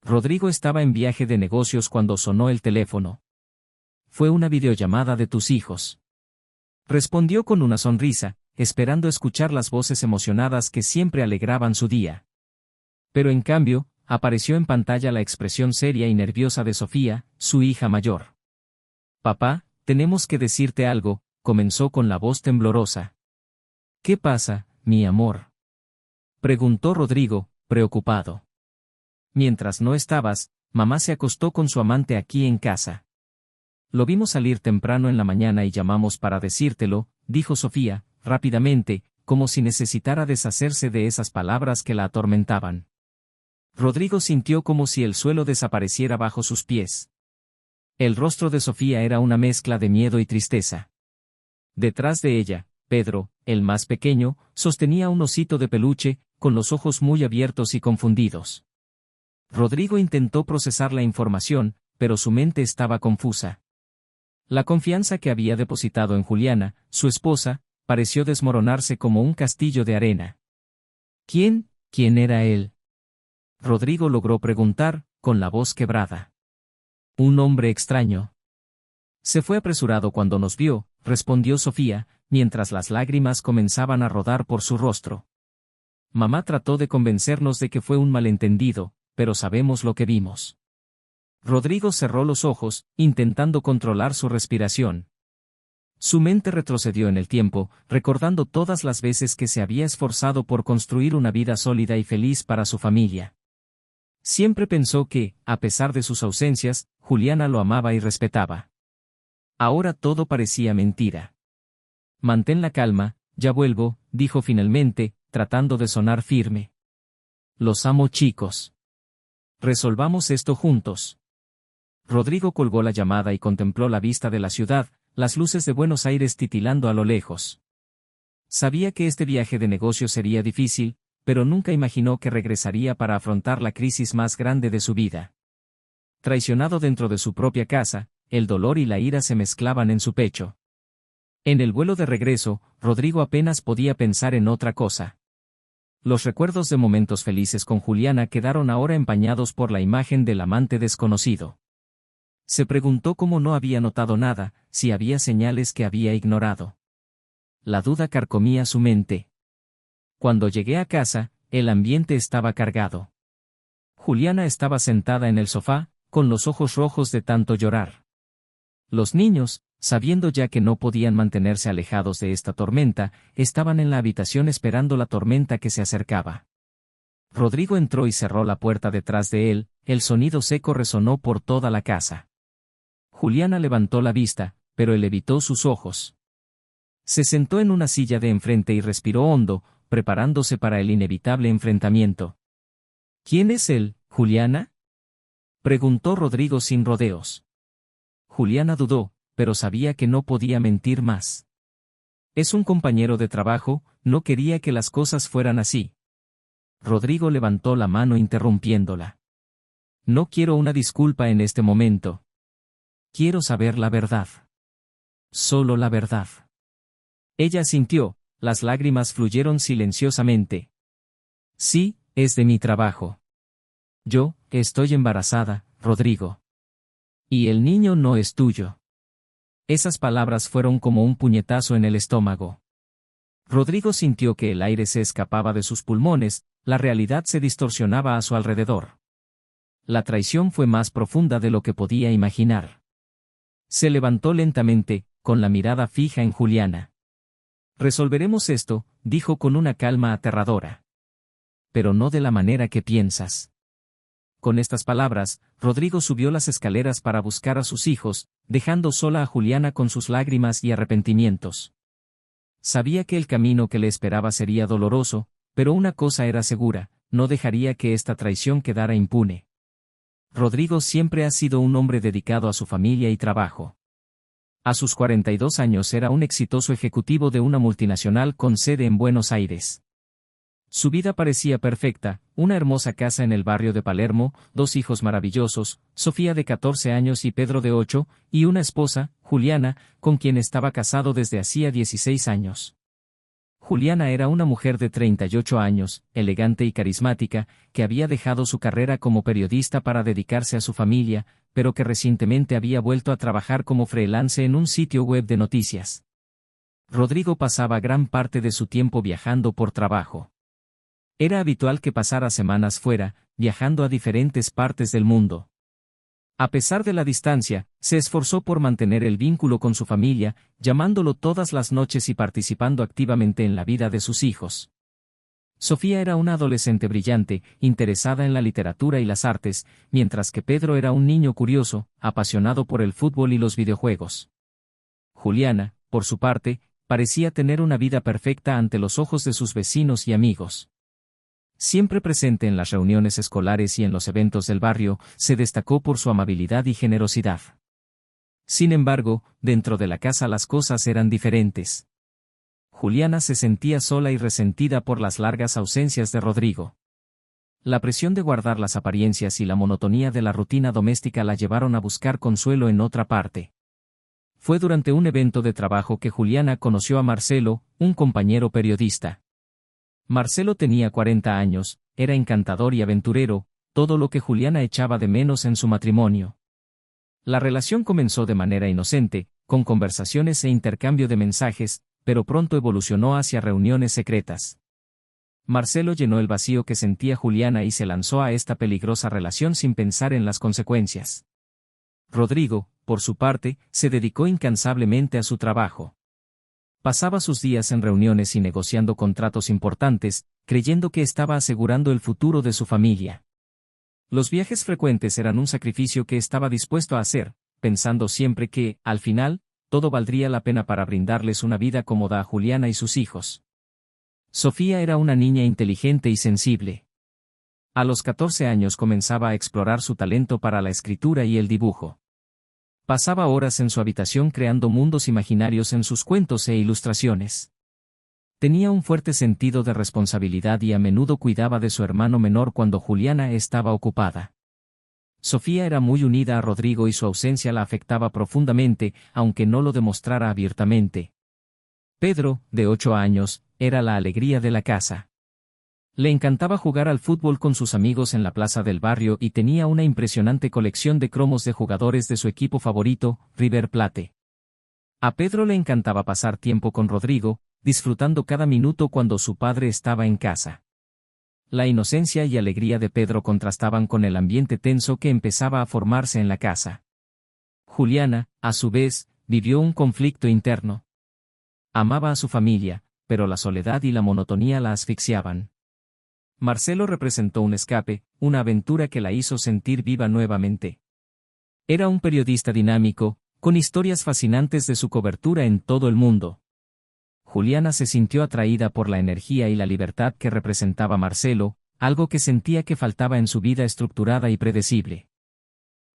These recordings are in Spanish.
Rodrigo estaba en viaje de negocios cuando sonó el teléfono. Fue una videollamada de tus hijos. Respondió con una sonrisa, esperando escuchar las voces emocionadas que siempre alegraban su día. Pero en cambio, apareció en pantalla la expresión seria y nerviosa de Sofía, su hija mayor. Papá, tenemos que decirte algo, comenzó con la voz temblorosa. ¿Qué pasa, mi amor? Preguntó Rodrigo, preocupado. Mientras no estabas, mamá se acostó con su amante aquí en casa. Lo vimos salir temprano en la mañana y llamamos para decírtelo, dijo Sofía, rápidamente, como si necesitara deshacerse de esas palabras que la atormentaban. Rodrigo sintió como si el suelo desapareciera bajo sus pies. El rostro de Sofía era una mezcla de miedo y tristeza. Detrás de ella, Pedro, el más pequeño, sostenía un osito de peluche, con los ojos muy abiertos y confundidos. Rodrigo intentó procesar la información, pero su mente estaba confusa. La confianza que había depositado en Juliana, su esposa, pareció desmoronarse como un castillo de arena. ¿Quién era él? Rodrigo logró preguntar, con la voz quebrada. Un hombre extraño. Se fue apresurado cuando nos vio, respondió Sofía, mientras las lágrimas comenzaban a rodar por su rostro. Mamá trató de convencernos de que fue un malentendido, pero sabemos lo que vimos. Rodrigo cerró los ojos, intentando controlar su respiración. Su mente retrocedió en el tiempo, recordando todas las veces que se había esforzado por construir una vida sólida y feliz para su familia. Siempre pensó que, a pesar de sus ausencias, Juliana lo amaba y respetaba. Ahora todo parecía mentira. Mantén la calma, ya vuelvo, dijo finalmente, tratando de sonar firme. Los amo, chicos. Resolvamos esto juntos. Rodrigo colgó la llamada y contempló la vista de la ciudad, las luces de Buenos Aires titilando a lo lejos. Sabía que este viaje de negocio sería difícil, pero nunca imaginó que regresaría para afrontar la crisis más grande de su vida. Traicionado dentro de su propia casa, el dolor y la ira se mezclaban en su pecho. En el vuelo de regreso, Rodrigo apenas podía pensar en otra cosa. Los recuerdos de momentos felices con Juliana quedaron ahora empañados por la imagen del amante desconocido. Se preguntó cómo no había notado nada, si había señales que había ignorado. La duda carcomía su mente. Cuando llegué a casa, el ambiente estaba cargado. Juliana estaba sentada en el sofá, con los ojos rojos de tanto llorar. Los niños, sabiendo ya que no podían mantenerse alejados de esta tormenta, estaban en la habitación esperando la tormenta que se acercaba. Rodrigo entró y cerró la puerta detrás de él, el sonido seco resonó por toda la casa. Juliana levantó la vista, pero él evitó sus ojos. Se sentó en una silla de enfrente y respiró hondo, preparándose para el inevitable enfrentamiento. ¿Quién es él, Juliana? Preguntó Rodrigo sin rodeos. Juliana dudó, pero sabía que no podía mentir más. Es un compañero de trabajo, no quería que las cosas fueran así. Rodrigo levantó la mano interrumpiéndola. No quiero una disculpa en este momento. Quiero saber la verdad. Solo la verdad. Ella asintió, las lágrimas fluyeron silenciosamente. Sí, es de mi trabajo. Yo, estoy embarazada, Rodrigo. Y el niño no es tuyo. Esas palabras fueron como un puñetazo en el estómago. Rodrigo sintió que el aire se escapaba de sus pulmones, la realidad se distorsionaba a su alrededor. La traición fue más profunda de lo que podía imaginar. Se levantó lentamente, con la mirada fija en Juliana. Resolveremos esto, dijo con una calma aterradora. Pero no de la manera que piensas. Con estas palabras, Rodrigo subió las escaleras para buscar a sus hijos, dejando sola a Juliana con sus lágrimas y arrepentimientos. Sabía que el camino que le esperaba sería doloroso, pero una cosa era segura, no dejaría que esta traición quedara impune. Rodrigo siempre ha sido un hombre dedicado a su familia y trabajo. A sus 42 años era un exitoso ejecutivo de una multinacional con sede en Buenos Aires. Su vida parecía perfecta, una hermosa casa en el barrio de Palermo, 2 hijos maravillosos, Sofía de 14 años y Pedro de 8, y una esposa, Juliana, con quien estaba casado desde hacía 16 años. Juliana era una mujer de 38 años, elegante y carismática, que había dejado su carrera como periodista para dedicarse a su familia, pero que recientemente había vuelto a trabajar como freelance en un sitio web de noticias. Rodrigo pasaba gran parte de su tiempo viajando por trabajo. Era habitual que pasara semanas fuera, viajando a diferentes partes del mundo. A pesar de la distancia, se esforzó por mantener el vínculo con su familia, llamándolo todas las noches y participando activamente en la vida de sus hijos. Sofía era una adolescente brillante, interesada en la literatura y las artes, mientras que Pedro era un niño curioso, apasionado por el fútbol y los videojuegos. Juliana, por su parte, parecía tener una vida perfecta ante los ojos de sus vecinos y amigos. Siempre presente en las reuniones escolares y en los eventos del barrio, se destacó por su amabilidad y generosidad. Sin embargo, dentro de la casa las cosas eran diferentes. Juliana se sentía sola y resentida por las largas ausencias de Rodrigo. La presión de guardar las apariencias y la monotonía de la rutina doméstica la llevaron a buscar consuelo en otra parte. Fue durante un evento de trabajo que Juliana conoció a Marcelo, un compañero periodista. Marcelo tenía 40 años, era encantador y aventurero, todo lo que Juliana echaba de menos en su matrimonio. La relación comenzó de manera inocente, con conversaciones e intercambio de mensajes, pero pronto evolucionó hacia reuniones secretas. Marcelo llenó el vacío que sentía Juliana y se lanzó a esta peligrosa relación sin pensar en las consecuencias. Rodrigo, por su parte, se dedicó incansablemente a su trabajo. Pasaba sus días en reuniones y negociando contratos importantes, creyendo que estaba asegurando el futuro de su familia. Los viajes frecuentes eran un sacrificio que estaba dispuesto a hacer, pensando siempre que, al final, todo valdría la pena para brindarles una vida cómoda a Juliana y sus hijos. Sofía era una niña inteligente y sensible. A los 14 años comenzaba a explorar su talento para la escritura y el dibujo. Pasaba horas en su habitación creando mundos imaginarios en sus cuentos e ilustraciones. Tenía un fuerte sentido de responsabilidad y a menudo cuidaba de su hermano menor cuando Juliana estaba ocupada. Sofía era muy unida a Rodrigo y su ausencia la afectaba profundamente, aunque no lo demostrara abiertamente. Pedro, de 8 años, era la alegría de la casa. Le encantaba jugar al fútbol con sus amigos en la plaza del barrio y tenía una impresionante colección de cromos de jugadores de su equipo favorito, River Plate. A Pedro le encantaba pasar tiempo con Rodrigo, disfrutando cada minuto cuando su padre estaba en casa. La inocencia y alegría de Pedro contrastaban con el ambiente tenso que empezaba a formarse en la casa. Juliana, a su vez, vivió un conflicto interno. Amaba a su familia, pero la soledad y la monotonía la asfixiaban. Marcelo representó un escape, una aventura que la hizo sentir viva nuevamente. Era un periodista dinámico, con historias fascinantes de su cobertura en todo el mundo. Juliana se sintió atraída por la energía y la libertad que representaba Marcelo, algo que sentía que faltaba en su vida estructurada y predecible.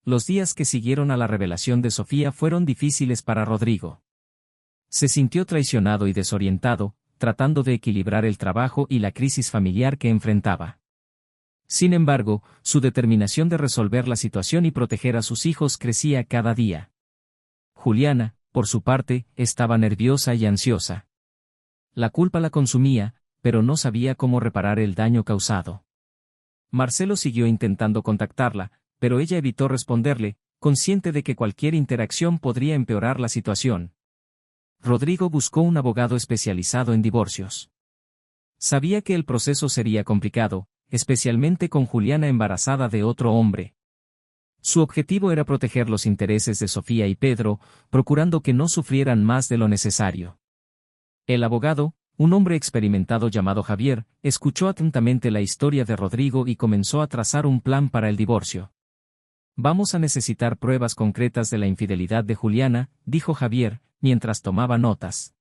Los días que siguieron a la revelación de Sofía fueron difíciles para Rodrigo. Se sintió traicionado y desorientado, tratando de equilibrar el trabajo y la crisis familiar que enfrentaba. Sin embargo, su determinación de resolver la situación y proteger a sus hijos crecía cada día. Juliana, por su parte, estaba nerviosa y ansiosa. La culpa la consumía, pero no sabía cómo reparar el daño causado. Marcelo siguió intentando contactarla, pero ella evitó responderle, consciente de que cualquier interacción podría empeorar la situación. Rodrigo buscó un abogado especializado en divorcios. Sabía que el proceso sería complicado, especialmente con Juliana embarazada de otro hombre. Su objetivo era proteger los intereses de Sofía y Pedro, procurando que no sufrieran más de lo necesario. El abogado, un hombre experimentado llamado Javier, escuchó atentamente la historia de Rodrigo y comenzó a trazar un plan para el divorcio. Vamos a necesitar pruebas concretas de la infidelidad de Juliana, dijo Javier, mientras tomaba notas.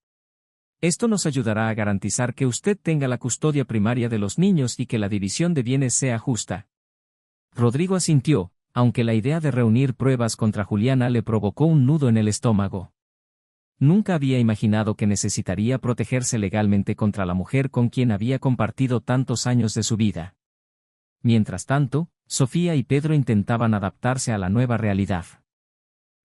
Esto nos ayudará a garantizar que usted tenga la custodia primaria de los niños y que la división de bienes sea justa. Rodrigo asintió, aunque la idea de reunir pruebas contra Juliana le provocó un nudo en el estómago. Nunca había imaginado que necesitaría protegerse legalmente contra la mujer con quien había compartido tantos años de su vida. Mientras tanto, Sofía y Pedro intentaban adaptarse a la nueva realidad.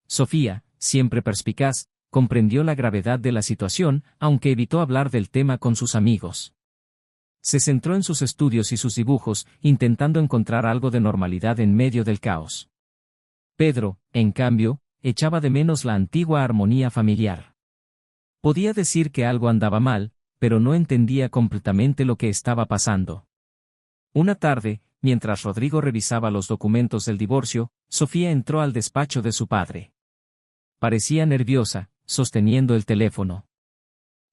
Sofía, siempre perspicaz, comprendió la gravedad de la situación, aunque evitó hablar del tema con sus amigos. Se centró en sus estudios y sus dibujos, intentando encontrar algo de normalidad en medio del caos. Pedro, en cambio, echaba de menos la antigua armonía familiar. Podía decir que algo andaba mal, pero no entendía completamente lo que estaba pasando. Una tarde, mientras Rodrigo revisaba los documentos del divorcio, Sofía entró al despacho de su padre. Parecía nerviosa, sosteniendo el teléfono.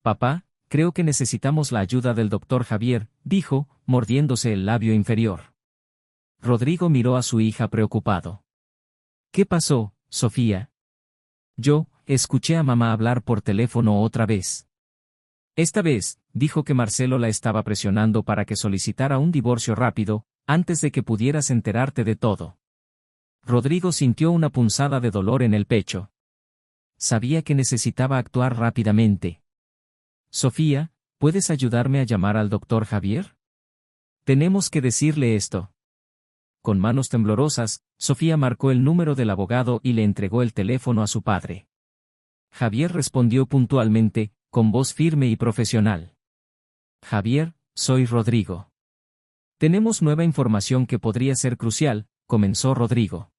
«Papá, creo que necesitamos la ayuda del doctor Javier», dijo, mordiéndose el labio inferior. Rodrigo miró a su hija preocupado. «¿Qué pasó, Sofía?» «Yo, escuché a mamá hablar por teléfono otra vez. Esta vez, dijo que Marcelo la estaba presionando para que solicitara un divorcio rápido, antes de que pudieras enterarte de todo». Rodrigo sintió una punzada de dolor en el pecho. Sabía que necesitaba actuar rápidamente. «Sofía, ¿puedes ayudarme a llamar al doctor Javier? Tenemos que decirle esto». Con manos temblorosas, Sofía marcó el número del abogado y le entregó el teléfono a su padre. Javier respondió puntualmente, con voz firme y profesional. «Javier, soy Rodrigo. Tenemos nueva información que podría ser crucial», comenzó Rodrigo.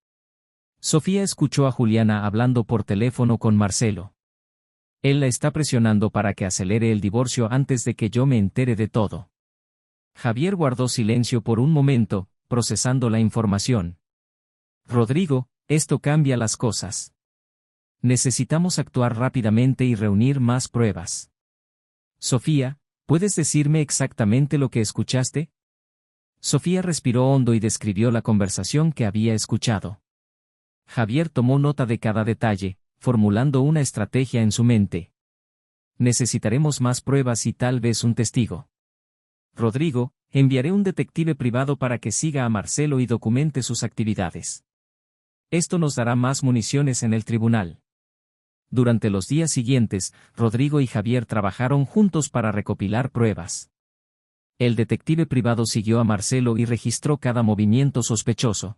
Sofía escuchó a Juliana hablando por teléfono con Marcelo. «Él la está presionando para que acelere el divorcio antes de que yo me entere de todo». Javier guardó silencio por un momento, procesando la información. «Rodrigo, esto cambia las cosas. Necesitamos actuar rápidamente y reunir más pruebas. Sofía, ¿puedes decirme exactamente lo que escuchaste?» Sofía respiró hondo y describió la conversación que había escuchado. Javier tomó nota de cada detalle, formulando una estrategia en su mente. «Necesitaremos más pruebas y tal vez un testigo. Rodrigo, enviaré un detective privado para que siga a Marcelo y documente sus actividades. Esto nos dará más municiones en el tribunal». Durante los días siguientes, Rodrigo y Javier trabajaron juntos para recopilar pruebas. El detective privado siguió a Marcelo y registró cada movimiento sospechoso.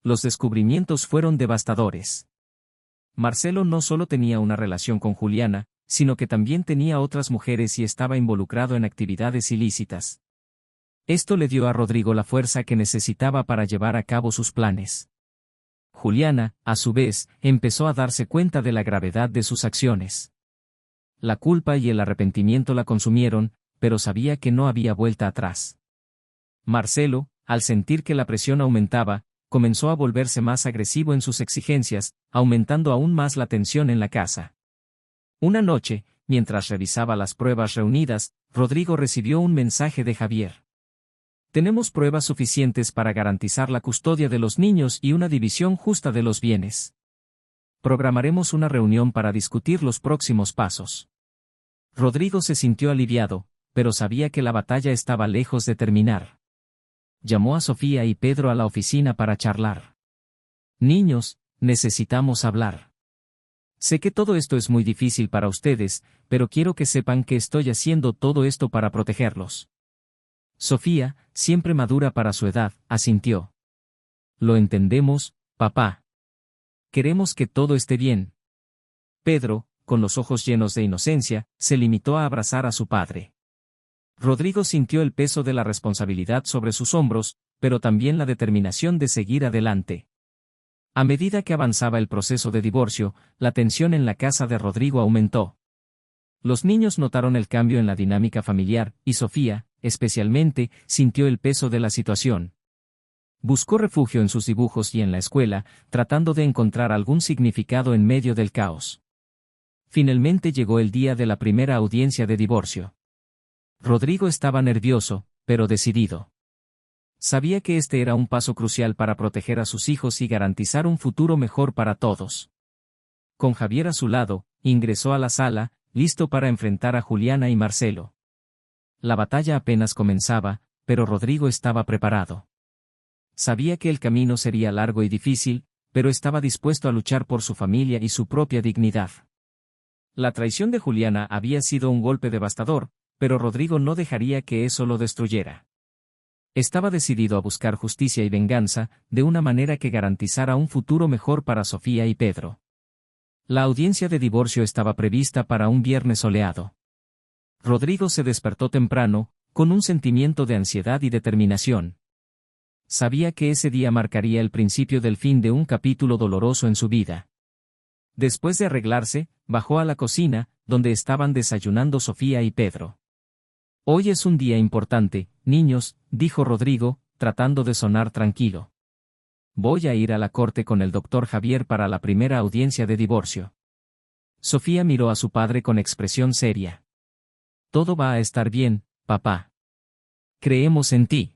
Los descubrimientos fueron devastadores. Marcelo no solo tenía una relación con Juliana, sino que también tenía otras mujeres y estaba involucrado en actividades ilícitas. Esto le dio a Rodrigo la fuerza que necesitaba para llevar a cabo sus planes. Juliana, a su vez, empezó a darse cuenta de la gravedad de sus acciones. La culpa y el arrepentimiento la consumieron, pero sabía que no había vuelta atrás. Marcelo, al sentir que la presión aumentaba, comenzó a volverse más agresivo en sus exigencias, aumentando aún más la tensión en la casa. Una noche, mientras revisaba las pruebas reunidas, Rodrigo recibió un mensaje de Javier. «Tenemos pruebas suficientes para garantizar la custodia de los niños y una división justa de los bienes. Programaremos una reunión para discutir los próximos pasos». Rodrigo se sintió aliviado, pero sabía que la batalla estaba lejos de terminar. Llamó a Sofía y Pedro a la oficina para charlar. «Niños, necesitamos hablar. Sé que todo esto es muy difícil para ustedes, pero quiero que sepan que estoy haciendo todo esto para protegerlos». Sofía, siempre madura para su edad, asintió. «Lo entendemos, papá. Queremos que todo esté bien». Pedro, con los ojos llenos de inocencia, se limitó a abrazar a su padre. Rodrigo sintió el peso de la responsabilidad sobre sus hombros, pero también la determinación de seguir adelante. A medida que avanzaba el proceso de divorcio, la tensión en la casa de Rodrigo aumentó. Los niños notaron el cambio en la dinámica familiar, y Sofía, especialmente, sintió el peso de la situación. Buscó refugio en sus dibujos y en la escuela, tratando de encontrar algún significado en medio del caos. Finalmente llegó el día de la primera audiencia de divorcio. Rodrigo estaba nervioso, pero decidido. Sabía que este era un paso crucial para proteger a sus hijos y garantizar un futuro mejor para todos. Con Javier a su lado, ingresó a la sala, listo para enfrentar a Juliana y Marcelo. La batalla apenas comenzaba, pero Rodrigo estaba preparado. Sabía que el camino sería largo y difícil, pero estaba dispuesto a luchar por su familia y su propia dignidad. La traición de Juliana había sido un golpe devastador, pero Rodrigo no dejaría que eso lo destruyera. Estaba decidido a buscar justicia y venganza, de una manera que garantizara un futuro mejor para Sofía y Pedro. La audiencia de divorcio estaba prevista para un viernes soleado. Rodrigo se despertó temprano, con un sentimiento de ansiedad y determinación. Sabía que ese día marcaría el principio del fin de un capítulo doloroso en su vida. Después de arreglarse, bajó a la cocina, donde estaban desayunando Sofía y Pedro. «Hoy es un día importante, niños», dijo Rodrigo, tratando de sonar tranquilo. «Voy a ir a la corte con el doctor Javier para la primera audiencia de divorcio». Sofía miró a su padre con expresión seria. «Todo va a estar bien, papá. Creemos en ti».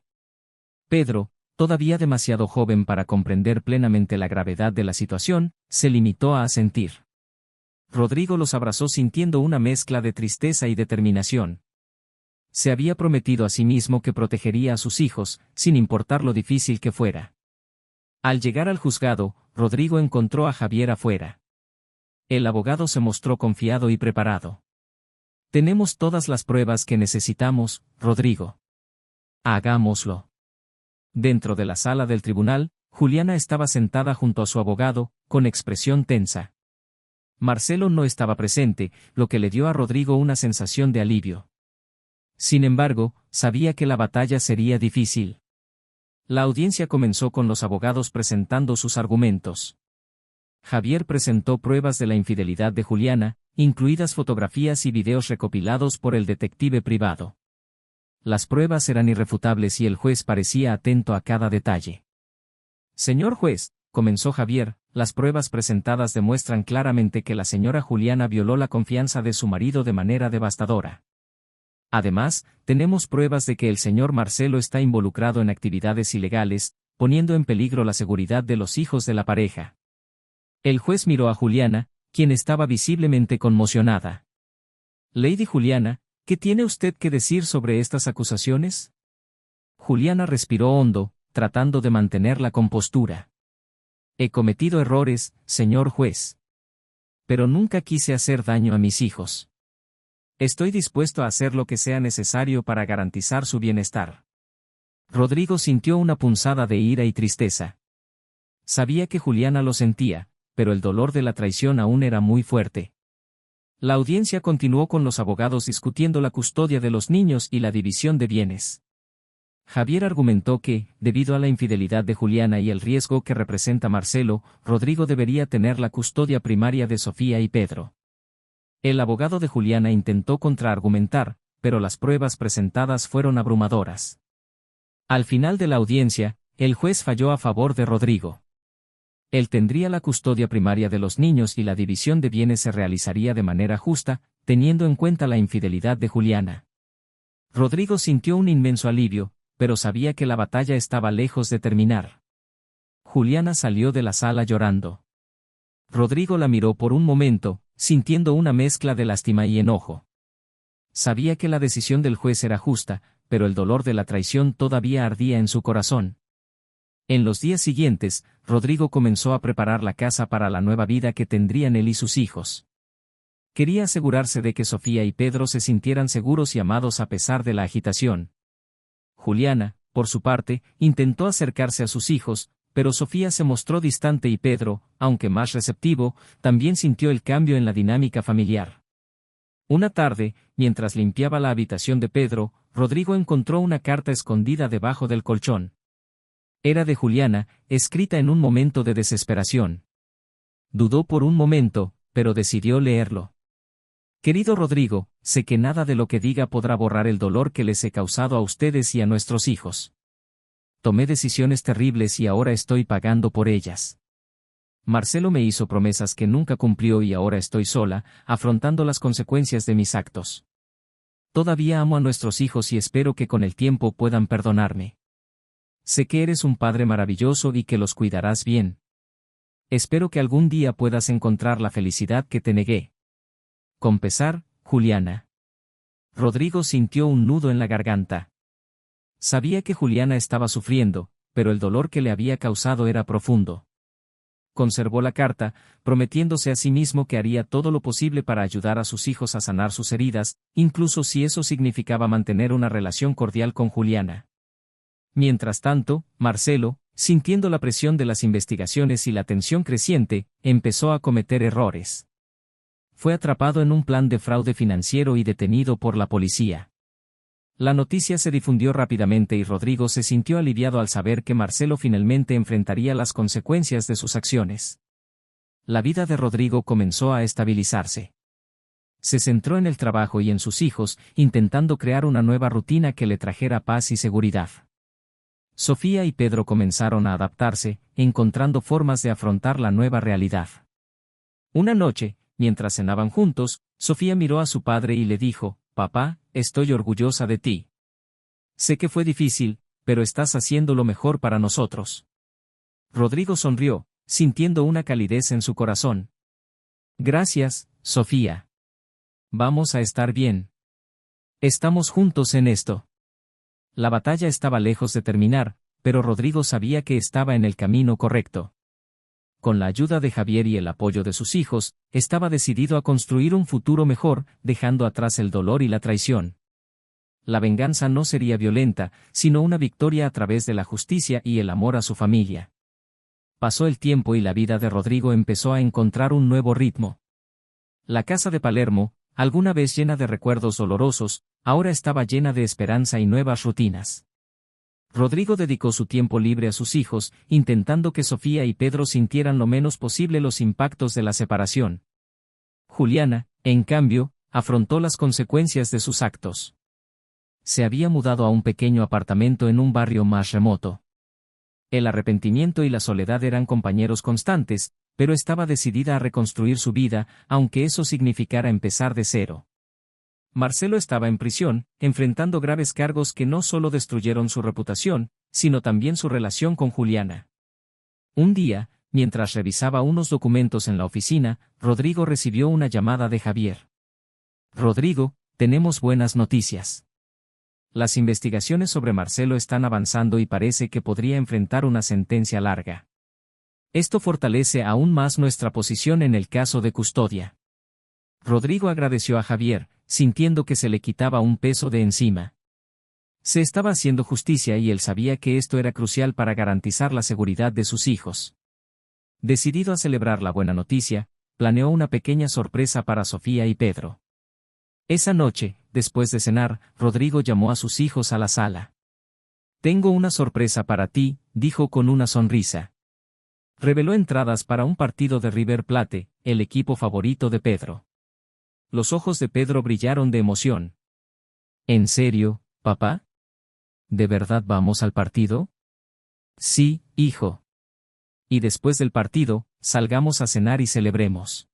Pedro, todavía demasiado joven para comprender plenamente la gravedad de la situación, se limitó a asentir. Rodrigo los abrazó sintiendo una mezcla de tristeza y determinación. Se había prometido a sí mismo que protegería a sus hijos, sin importar lo difícil que fuera. Al llegar al juzgado, Rodrigo encontró a Javier afuera. El abogado se mostró confiado y preparado. «Tenemos todas las pruebas que necesitamos, Rodrigo. Hagámoslo». Dentro de la sala del tribunal, Juliana estaba sentada junto a su abogado, con expresión tensa. Marcelo no estaba presente, lo que le dio a Rodrigo una sensación de alivio. Sin embargo, sabía que la batalla sería difícil. La audiencia comenzó con los abogados presentando sus argumentos. Javier presentó pruebas de la infidelidad de Juliana, incluidas fotografías y videos recopilados por el detective privado. Las pruebas eran irrefutables y el juez parecía atento a cada detalle. «Señor juez», comenzó Javier, «las pruebas presentadas demuestran claramente que la señora Juliana violó la confianza de su marido de manera devastadora. Además, tenemos pruebas de que el señor Marcelo está involucrado en actividades ilegales, poniendo en peligro la seguridad de los hijos de la pareja». El juez miró a Juliana, quien estaba visiblemente conmocionada. «Lady Juliana, ¿qué tiene usted que decir sobre estas acusaciones?». Juliana respiró hondo, tratando de mantener la compostura. «He cometido errores, señor juez. Pero nunca quise hacer daño a mis hijos. Estoy dispuesto a hacer lo que sea necesario para garantizar su bienestar». Rodrigo sintió una punzada de ira y tristeza. Sabía que Juliana lo sentía, pero el dolor de la traición aún era muy fuerte. La audiencia continuó con los abogados discutiendo la custodia de los niños y la división de bienes. Javier argumentó que, debido a la infidelidad de Juliana y el riesgo que representa Marcelo, Rodrigo debería tener la custodia primaria de Sofía y Pedro. El abogado de Juliana intentó contraargumentar, pero las pruebas presentadas fueron abrumadoras. Al final de la audiencia, el juez falló a favor de Rodrigo. Él tendría la custodia primaria de los niños y la división de bienes se realizaría de manera justa, teniendo en cuenta la infidelidad de Juliana. Rodrigo sintió un inmenso alivio, pero sabía que la batalla estaba lejos de terminar. Juliana salió de la sala llorando. Rodrigo la miró por un momento, sintiendo una mezcla de lástima y enojo. Sabía que la decisión del juez era justa, pero el dolor de la traición todavía ardía en su corazón. En los días siguientes, Rodrigo comenzó a preparar la casa para la nueva vida que tendrían él y sus hijos. Quería asegurarse de que Sofía y Pedro se sintieran seguros y amados a pesar de la agitación. Juliana, por su parte, intentó acercarse a sus hijos, pero Sofía se mostró distante y Pedro, aunque más receptivo, también sintió el cambio en la dinámica familiar. Una tarde, mientras limpiaba la habitación de Pedro, Rodrigo encontró una carta escondida debajo del colchón. Era de Juliana, escrita en un momento de desesperación. Dudó por un momento, pero decidió leerlo. «Querido Rodrigo, sé que nada de lo que diga podrá borrar el dolor que les he causado a ustedes y a nuestros hijos. Tomé decisiones terribles y ahora estoy pagando por ellas. Marcelo me hizo promesas que nunca cumplió y ahora estoy sola, afrontando las consecuencias de mis actos. Todavía amo a nuestros hijos y espero que con el tiempo puedan perdonarme. Sé que eres un padre maravilloso y que los cuidarás bien. Espero que algún día puedas encontrar la felicidad que te negué. Con pesar, Juliana». Rodrigo sintió un nudo en la garganta. Sabía que Juliana estaba sufriendo, pero el dolor que le había causado era profundo. Conservó la carta, prometiéndose a sí mismo que haría todo lo posible para ayudar a sus hijos a sanar sus heridas, incluso si eso significaba mantener una relación cordial con Juliana. Mientras tanto, Marcelo, sintiendo la presión de las investigaciones y la tensión creciente, empezó a cometer errores. Fue atrapado en un plan de fraude financiero y detenido por la policía. La noticia se difundió rápidamente y Rodrigo se sintió aliviado al saber que Marcelo finalmente enfrentaría las consecuencias de sus acciones. La vida de Rodrigo comenzó a estabilizarse. Se centró en el trabajo y en sus hijos, intentando crear una nueva rutina que le trajera paz y seguridad. Sofía y Pedro comenzaron a adaptarse, encontrando formas de afrontar la nueva realidad. Una noche, mientras cenaban juntos, Sofía miró a su padre y le dijo: «Papá, estoy orgullosa de ti. Sé que fue difícil, pero estás haciendo lo mejor para nosotros». Rodrigo sonrió, sintiendo una calidez en su corazón. «Gracias, Sofía. Vamos a estar bien. Estamos juntos en esto». La batalla estaba lejos de terminar, pero Rodrigo sabía que estaba en el camino correcto. Con la ayuda de Javier y el apoyo de sus hijos, estaba decidido a construir un futuro mejor, dejando atrás el dolor y la traición. La venganza no sería violenta, sino una victoria a través de la justicia y el amor a su familia. Pasó el tiempo y la vida de Rodrigo empezó a encontrar un nuevo ritmo. La casa de Palermo, alguna vez llena de recuerdos dolorosos, ahora estaba llena de esperanza y nuevas rutinas. Rodrigo dedicó su tiempo libre a sus hijos, intentando que Sofía y Pedro sintieran lo menos posible los impactos de la separación. Juliana, en cambio, afrontó las consecuencias de sus actos. Se había mudado a un pequeño apartamento en un barrio más remoto. El arrepentimiento y la soledad eran compañeros constantes, pero estaba decidida a reconstruir su vida, aunque eso significara empezar de cero. Marcelo estaba en prisión, enfrentando graves cargos que no solo destruyeron su reputación, sino también su relación con Juliana. Un día, mientras revisaba unos documentos en la oficina, Rodrigo recibió una llamada de Javier. «Rodrigo, tenemos buenas noticias. Las investigaciones sobre Marcelo están avanzando y parece que podría enfrentar una sentencia larga. Esto fortalece aún más nuestra posición en el caso de custodia». Rodrigo agradeció a Javier, sintiendo que se le quitaba un peso de encima. Se estaba haciendo justicia y él sabía que esto era crucial para garantizar la seguridad de sus hijos. Decidido a celebrar la buena noticia, planeó una pequeña sorpresa para Sofía y Pedro. Esa noche, después de cenar, Rodrigo llamó a sus hijos a la sala. «Tengo una sorpresa para ti», dijo con una sonrisa. Reveló entradas para un partido de River Plate, el equipo favorito de Pedro. Los ojos de Pedro brillaron de emoción. «¿En serio, papá? ¿De verdad vamos al partido?» «Sí, hijo. Y después del partido, salgamos a cenar y celebremos.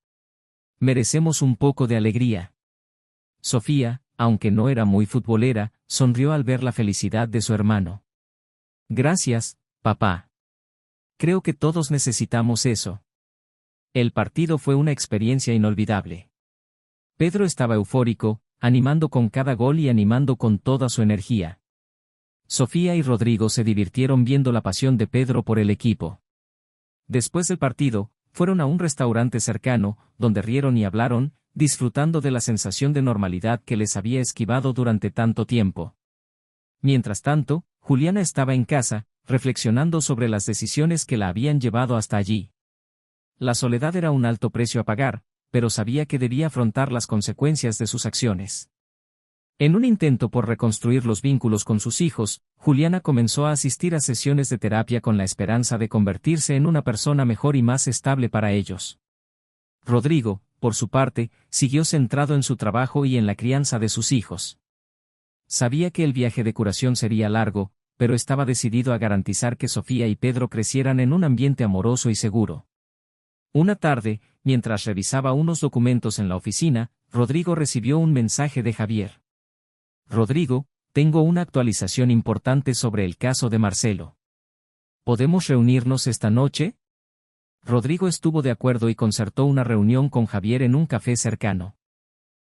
Merecemos un poco de alegría». Sofía, aunque no era muy futbolera, sonrió al ver la felicidad de su hermano. «Gracias, papá. Creo que todos necesitamos eso». El partido fue una experiencia inolvidable. Pedro estaba eufórico, animando con cada gol y animando con toda su energía. Sofía y Rodrigo se divirtieron viendo la pasión de Pedro por el equipo. Después del partido, fueron a un restaurante cercano, donde rieron y hablaron, disfrutando de la sensación de normalidad que les había esquivado durante tanto tiempo. Mientras tanto, Juliana estaba en casa, reflexionando sobre las decisiones que la habían llevado hasta allí. La soledad era un alto precio a pagar, pero sabía que debía afrontar las consecuencias de sus acciones. En un intento por reconstruir los vínculos con sus hijos, Juliana comenzó a asistir a sesiones de terapia con la esperanza de convertirse en una persona mejor y más estable para ellos. Rodrigo, por su parte, siguió centrado en su trabajo y en la crianza de sus hijos. Sabía que el viaje de curación sería largo, pero estaba decidido a garantizar que Sofía y Pedro crecieran en un ambiente amoroso y seguro. Una tarde, mientras revisaba unos documentos en la oficina, Rodrigo recibió un mensaje de Javier. «Rodrigo, tengo una actualización importante sobre el caso de Marcelo. ¿Podemos reunirnos esta noche?» Rodrigo estuvo de acuerdo y concertó una reunión con Javier en un café cercano.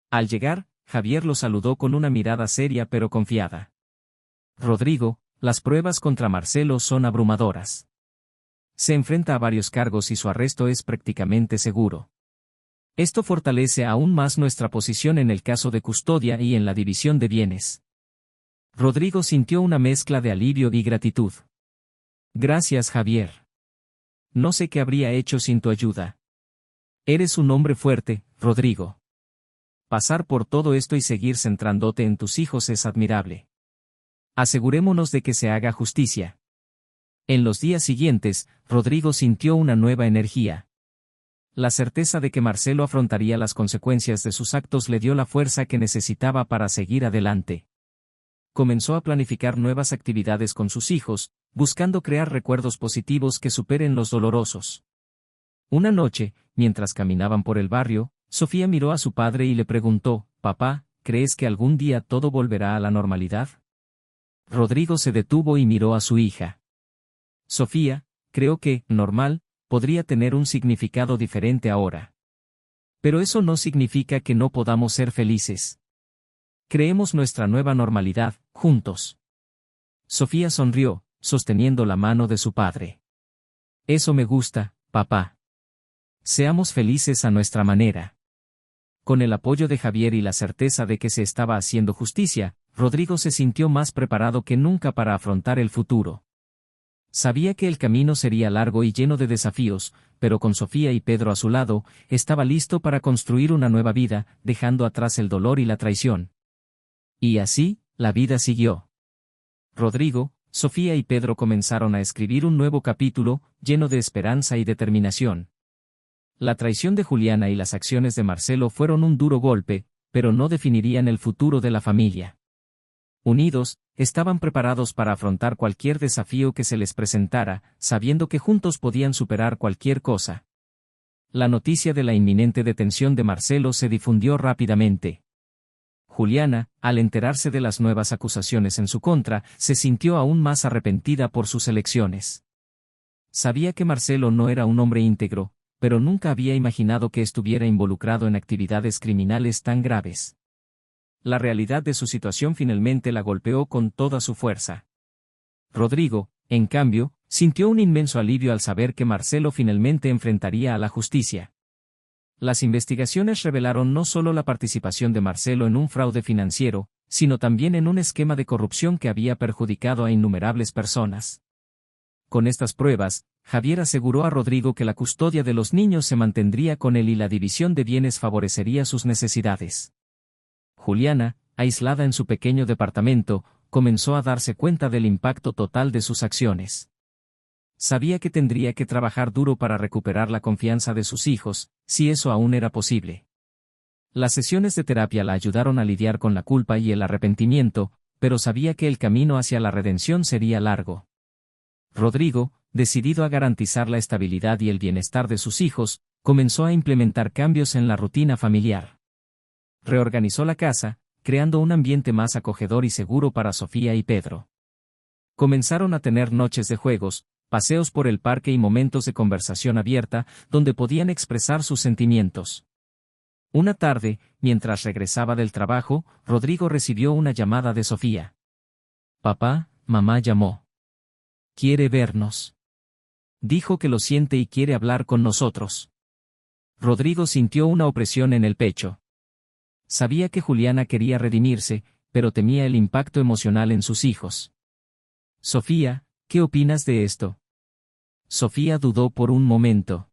Al llegar, Javier lo saludó con una mirada seria pero confiada. «Rodrigo, las pruebas contra Marcelo son abrumadoras. Se enfrenta a varios cargos y su arresto es prácticamente seguro. Esto fortalece aún más nuestra posición en el caso de custodia y en la división de bienes». Rodrigo sintió una mezcla de alivio y gratitud. Gracias, Javier. No sé qué habría hecho sin tu ayuda. Eres un hombre fuerte, Rodrigo. Pasar por todo esto y seguir centrándote en tus hijos es admirable. Asegurémonos de que se haga justicia. En los días siguientes, Rodrigo sintió una nueva energía. La certeza de que Marcelo afrontaría las consecuencias de sus actos le dio la fuerza que necesitaba para seguir adelante. Comenzó a planificar nuevas actividades con sus hijos, buscando crear recuerdos positivos que superen los dolorosos. Una noche, mientras caminaban por el barrio, Sofía miró a su padre y le preguntó, «Papá, ¿crees que algún día todo volverá a la normalidad?» Rodrigo se detuvo y miró a su hija. «Sofía, creo que, normal, podría tener un significado diferente ahora. Pero eso no significa que no podamos ser felices. Creemos nuestra nueva normalidad, juntos». Sofía sonrió, sosteniendo la mano de su padre. «Eso me gusta, papá. Seamos felices a nuestra manera». Con el apoyo de Javier y la certeza de que se estaba haciendo justicia, Rodrigo se sintió más preparado que nunca para afrontar el futuro. Sabía que el camino sería largo y lleno de desafíos, pero con Sofía y Pedro a su lado, estaba listo para construir una nueva vida, dejando atrás el dolor y la traición. Y así, la vida siguió. Rodrigo, Sofía y Pedro comenzaron a escribir un nuevo capítulo, lleno de esperanza y determinación. La traición de Juliana y las acciones de Marcelo fueron un duro golpe, pero no definirían el futuro de la familia. Unidos, estaban preparados para afrontar cualquier desafío que se les presentara, sabiendo que juntos podían superar cualquier cosa. La noticia de la inminente detención de Marcelo se difundió rápidamente. Juliana, al enterarse de las nuevas acusaciones en su contra, se sintió aún más arrepentida por sus elecciones. Sabía que Marcelo no era un hombre íntegro, pero nunca había imaginado que estuviera involucrado en actividades criminales tan graves. La realidad de su situación finalmente la golpeó con toda su fuerza. Rodrigo, en cambio, sintió un inmenso alivio al saber que Marcelo finalmente enfrentaría a la justicia. Las investigaciones revelaron no solo la participación de Marcelo en un fraude financiero, sino también en un esquema de corrupción que había perjudicado a innumerables personas. Con estas pruebas, Javier aseguró a Rodrigo que la custodia de los niños se mantendría con él y la división de bienes favorecería sus necesidades. Juliana, aislada en su pequeño departamento, comenzó a darse cuenta del impacto total de sus acciones. Sabía que tendría que trabajar duro para recuperar la confianza de sus hijos, si eso aún era posible. Las sesiones de terapia la ayudaron a lidiar con la culpa y el arrepentimiento, pero sabía que el camino hacia la redención sería largo. Rodrigo, decidido a garantizar la estabilidad y el bienestar de sus hijos, comenzó a implementar cambios en la rutina familiar. Reorganizó la casa, creando un ambiente más acogedor y seguro para Sofía y Pedro. Comenzaron a tener noches de juegos, paseos por el parque y momentos de conversación abierta, donde podían expresar sus sentimientos. Una tarde, mientras regresaba del trabajo, Rodrigo recibió una llamada de Sofía. «Papá, mamá llamó. Quiere vernos. Dijo que lo siente y quiere hablar con nosotros». Rodrigo sintió una opresión en el pecho. Sabía que Juliana quería redimirse, pero temía el impacto emocional en sus hijos. «Sofía, ¿qué opinas de esto?» Sofía dudó por un momento.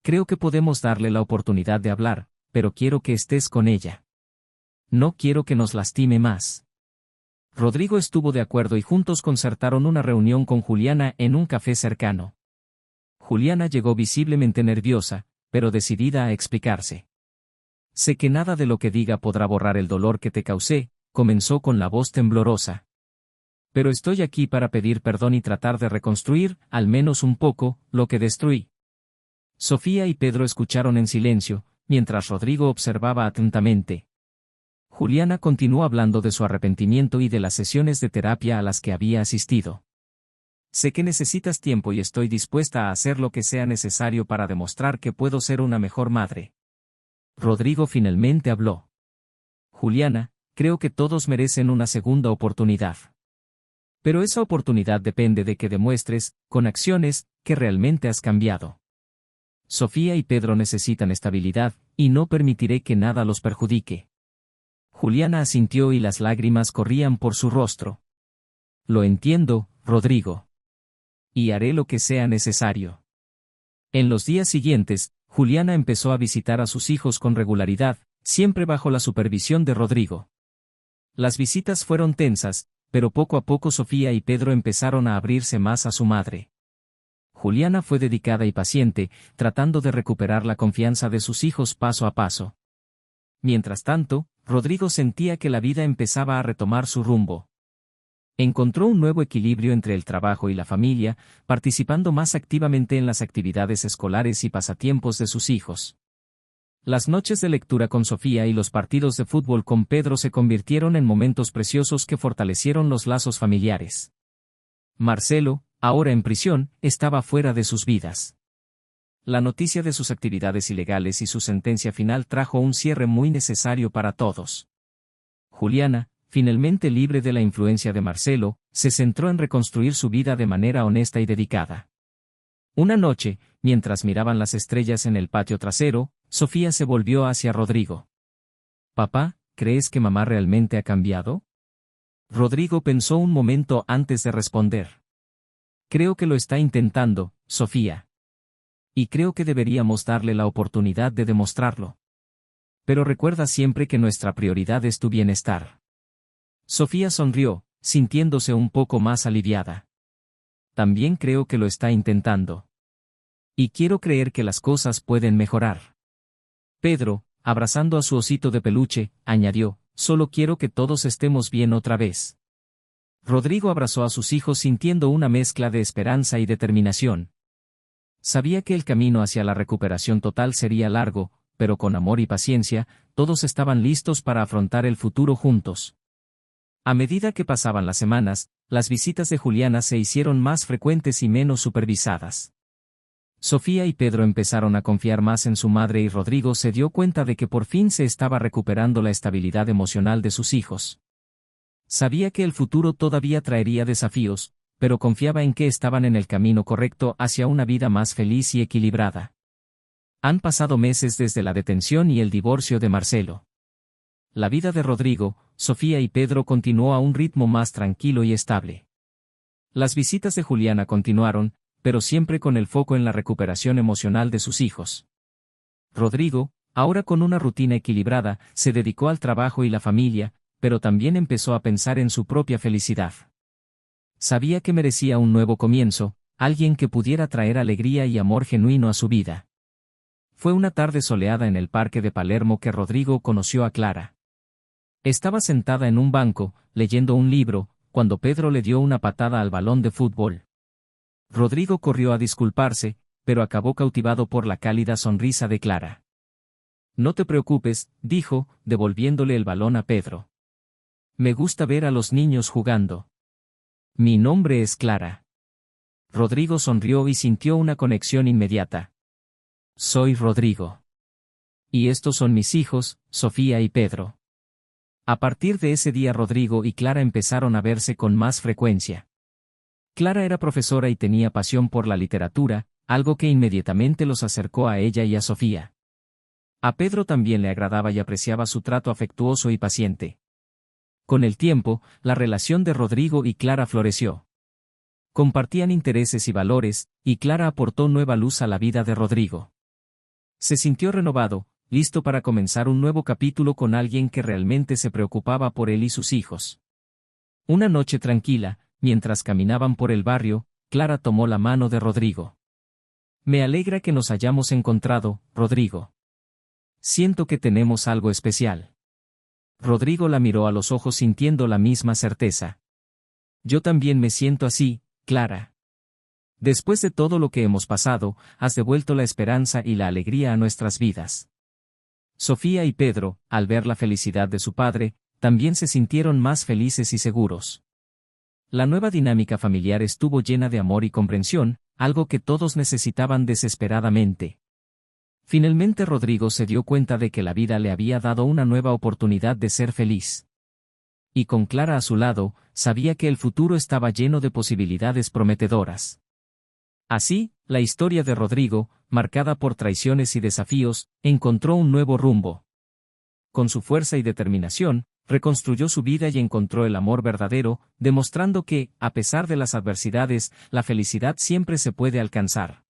«Creo que podemos darle la oportunidad de hablar, pero quiero que estés con ella. No quiero que nos lastime más». Rodrigo estuvo de acuerdo y juntos concertaron una reunión con Juliana en un café cercano. Juliana llegó visiblemente nerviosa, pero decidida a explicarse. «Sé que nada de lo que diga podrá borrar el dolor que te causé», comenzó con la voz temblorosa. «Pero estoy aquí para pedir perdón y tratar de reconstruir, al menos un poco, lo que destruí». Sofía y Pedro escucharon en silencio, mientras Rodrigo observaba atentamente. Juliana continuó hablando de su arrepentimiento y de las sesiones de terapia a las que había asistido. «Sé que necesitas tiempo y estoy dispuesta a hacer lo que sea necesario para demostrar que puedo ser una mejor madre». Rodrigo finalmente habló. «Juliana, creo que todos merecen una segunda oportunidad. Pero esa oportunidad depende de que demuestres, con acciones, que realmente has cambiado. Sofía y Pedro necesitan estabilidad, y no permitiré que nada los perjudique». Juliana asintió y las lágrimas corrían por su rostro. «Lo entiendo, Rodrigo. y haré lo que sea necesario. En los días siguientes, Juliana empezó a visitar a sus hijos con regularidad, siempre bajo la supervisión de Rodrigo. Las visitas fueron tensas, pero poco a poco Sofía y Pedro empezaron a abrirse más a su madre. Juliana fue dedicada y paciente, tratando de recuperar la confianza de sus hijos paso a paso. Mientras tanto, Rodrigo sentía que la vida empezaba a retomar su rumbo. Encontró un nuevo equilibrio entre el trabajo y la familia, participando más activamente en las actividades escolares y pasatiempos de sus hijos. Las noches de lectura con Sofía y los partidos de fútbol con Pedro se convirtieron en momentos preciosos que fortalecieron los lazos familiares. Marcelo, ahora en prisión, estaba fuera de sus vidas. La noticia de sus actividades ilegales y su sentencia final trajo un cierre muy necesario para todos. Juliana, finalmente libre de la influencia de Marcelo, se centró en reconstruir su vida de manera honesta y dedicada. Una noche, mientras miraban las estrellas en el patio trasero, Sofía se volvió hacia Rodrigo. «Papá, ¿crees que mamá realmente ha cambiado?» Rodrigo pensó un momento antes de responder. «Creo que lo está intentando, Sofía. Y creo que deberíamos darle la oportunidad de demostrarlo. Pero recuerda siempre que nuestra prioridad es tu bienestar». Sofía sonrió, sintiéndose un poco más aliviada. «También creo que lo está intentando. Y quiero creer que las cosas pueden mejorar». Pedro, abrazando a su osito de peluche, añadió, «Solo quiero que todos estemos bien otra vez». Rodrigo abrazó a sus hijos sintiendo una mezcla de esperanza y determinación. Sabía que el camino hacia la recuperación total sería largo, pero con amor y paciencia, todos estaban listos para afrontar el futuro juntos. A medida que pasaban las semanas, las visitas de Juliana se hicieron más frecuentes y menos supervisadas. Sofía y Pedro empezaron a confiar más en su madre y Rodrigo se dio cuenta de que por fin se estaba recuperando la estabilidad emocional de sus hijos. Sabía que el futuro todavía traería desafíos, pero confiaba en que estaban en el camino correcto hacia una vida más feliz y equilibrada. Han pasado meses desde la detención y el divorcio de Marcelo. La vida de Rodrigo, Sofía y Pedro continuó a un ritmo más tranquilo y estable. Las visitas de Juliana continuaron, pero siempre con el foco en la recuperación emocional de sus hijos. Rodrigo, ahora con una rutina equilibrada, se dedicó al trabajo y la familia, pero también empezó a pensar en su propia felicidad. Sabía que merecía un nuevo comienzo, alguien que pudiera traer alegría y amor genuino a su vida. Fue una tarde soleada en el parque de Palermo que Rodrigo conoció a Clara. Estaba sentada en un banco, leyendo un libro, cuando Pedro le dio una patada al balón de fútbol. Rodrigo corrió a disculparse, pero acabó cautivado por la cálida sonrisa de Clara. «No te preocupes», dijo, devolviéndole el balón a Pedro. «Me gusta ver a los niños jugando. Mi nombre es Clara». Rodrigo sonrió y sintió una conexión inmediata. «Soy Rodrigo. Y estos son mis hijos, Sofía y Pedro». A partir de ese día Rodrigo y Clara empezaron a verse con más frecuencia. Clara era profesora y tenía pasión por la literatura, algo que inmediatamente los acercó a ella y a Sofía. A Pedro también le agradaba y apreciaba su trato afectuoso y paciente. Con el tiempo, la relación de Rodrigo y Clara floreció. Compartían intereses y valores, y Clara aportó nueva luz a la vida de Rodrigo. Se sintió renovado, listo para comenzar un nuevo capítulo con alguien que realmente se preocupaba por él y sus hijos. Una noche tranquila, mientras caminaban por el barrio, Clara tomó la mano de Rodrigo. «Me alegra que nos hayamos encontrado, Rodrigo. Siento que tenemos algo especial». Rodrigo la miró a los ojos sintiendo la misma certeza. «Yo también me siento así, Clara. Después de todo lo que hemos pasado, has devuelto la esperanza y la alegría a nuestras vidas». Sofía y Pedro, al ver la felicidad de su padre, también se sintieron más felices y seguros. La nueva dinámica familiar estuvo llena de amor y comprensión, algo que todos necesitaban desesperadamente. Finalmente Rodrigo se dio cuenta de que la vida le había dado una nueva oportunidad de ser feliz. Y con Clara a su lado, sabía que el futuro estaba lleno de posibilidades prometedoras. Así, la historia de Rodrigo, marcada por traiciones y desafíos, encontró un nuevo rumbo. Con su fuerza y determinación, Reconstruyó su vida y encontró el amor verdadero, demostrando que, a pesar de las adversidades, la felicidad siempre se puede alcanzar.